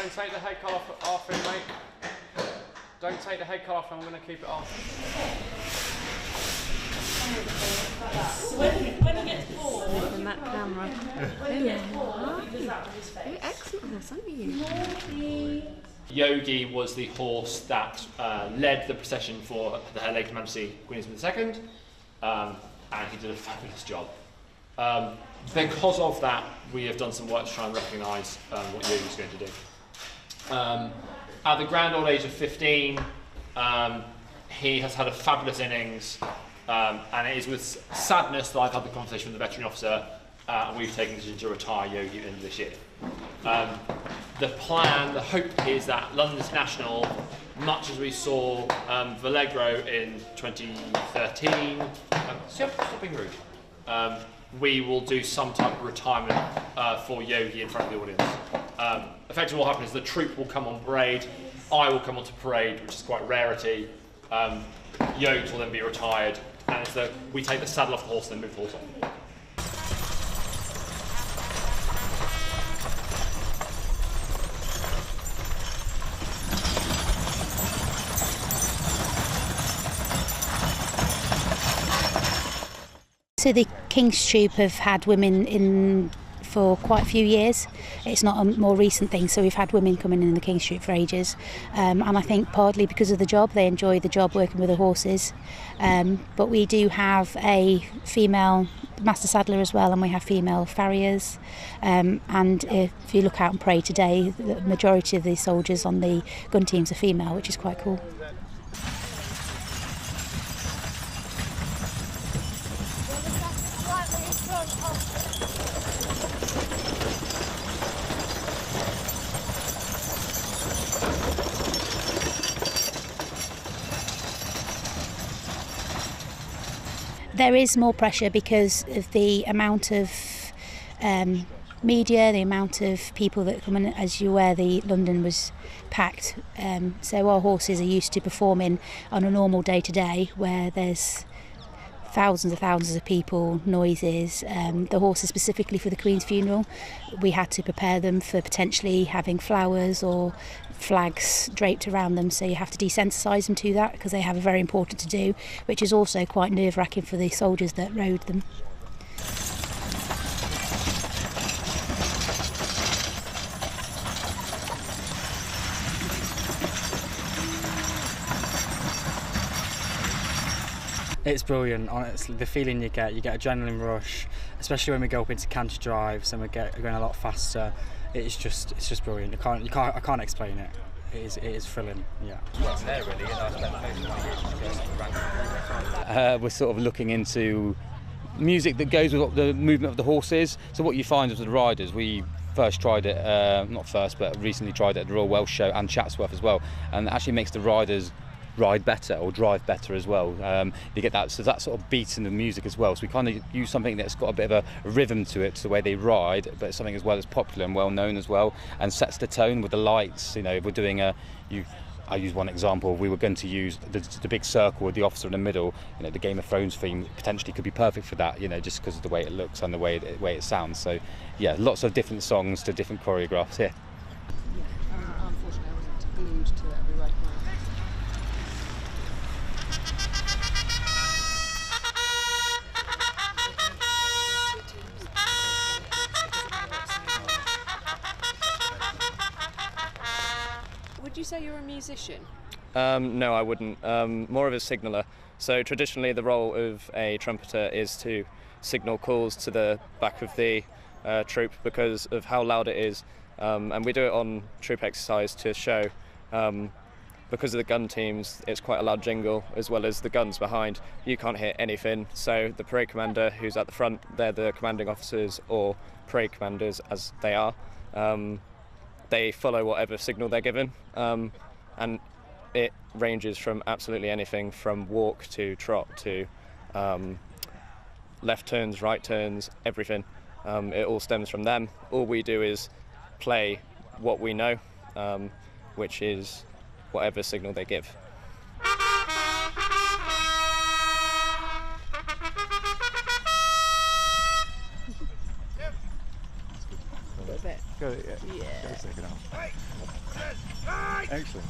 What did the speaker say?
Don't take the head collar off him, mate. Don't take the head collar off, I'm going to keep it on. So when he gets bored, on that camera. You're excellent horse, aren't you? Yogi was the horse that led the procession for Her Lady Majesty Queen Elizabeth II, and he did a fabulous job. Because of that, we have done some work to try and recognise what Yogi's going to do. At the grand old age of 15, he has had a fabulous innings, and it is with sadness that I've had the conversation with the veterinary officer, and we've taken the decision to retire Yogi at the end of this year. The plan, the hope is that London International, much as we saw Valegro in 2013, stop being rude. We will do some type of retirement for Yogi in front of the audience. Effectively what will happen is the troupe will come on parade, I will come onto parade, which is quite rarity. Yogi will then be retired, and it's we take the saddle off the horse and then move the horse on. So the King's Troop have had women in for quite a few years. It's not a more recent thing, so we've had women coming in the King's Troop for ages. And I think partly because of the job, they enjoy the job working with the horses. But we do have a female master saddler as well, and we have female farriers. And if you look out on parade today, the majority of the soldiers on the gun teams are female, which is quite cool. There is more pressure because of the amount of media, the amount of people that come in. As you're aware, London was packed, so our horses are used to performing on a normal day-to-day where there's thousands of people, noises. The horses specifically for the Queen's funeral, we had to prepare them for potentially having flowers or flags draped around them, so you have to desensitise them to that because they have a very important to do, which is also quite nerve-wracking for the soldiers that rode them. It's brilliant, honestly. The feeling you get adrenaline rush, especially when we go up into canter drives and we're going a lot faster. It's just brilliant. I can't explain it. It is thrilling. Yeah. We're sort of looking into music that goes with the movement of the horses. So what you find with the riders, we first tried it, not first, but recently tried it at the Royal Welsh Show and Chatsworth as well, and it actually makes the riders ride better or drive better as well. You get that, so that sort of beat in the music as well. So we kind of use something that's got a bit of a rhythm to it, to the way they ride, but something as well that's popular and well known as well, and sets the tone with the lights. You know, if we're doing I use one example. We were going to use the big circle with the officer in the middle. You know, the Game of Thrones theme potentially could be perfect for that. You know, just because of the way it looks and the way it sounds. So, yeah, lots of different songs to different choreographs here. Unfortunately, I wasn't glued to every word. Would you say you're a musician? No, I wouldn't. More of a signaller. So traditionally the role of a trumpeter is to signal calls to the back of the troop because of how loud it is. And we do it on troop exercise to show, because of the gun teams, it's quite a loud jingle, as well as the guns behind. You can't hear anything. So the parade commander who's at the front, they're the commanding officers or parade commanders as they are. They follow whatever signal they're given, and it ranges from absolutely anything from walk to trot to left turns, right turns, everything. It all stems from them. All we do is play what we know, which is whatever signal they give. A little bit. Go, yeah. Go second half. Excellent.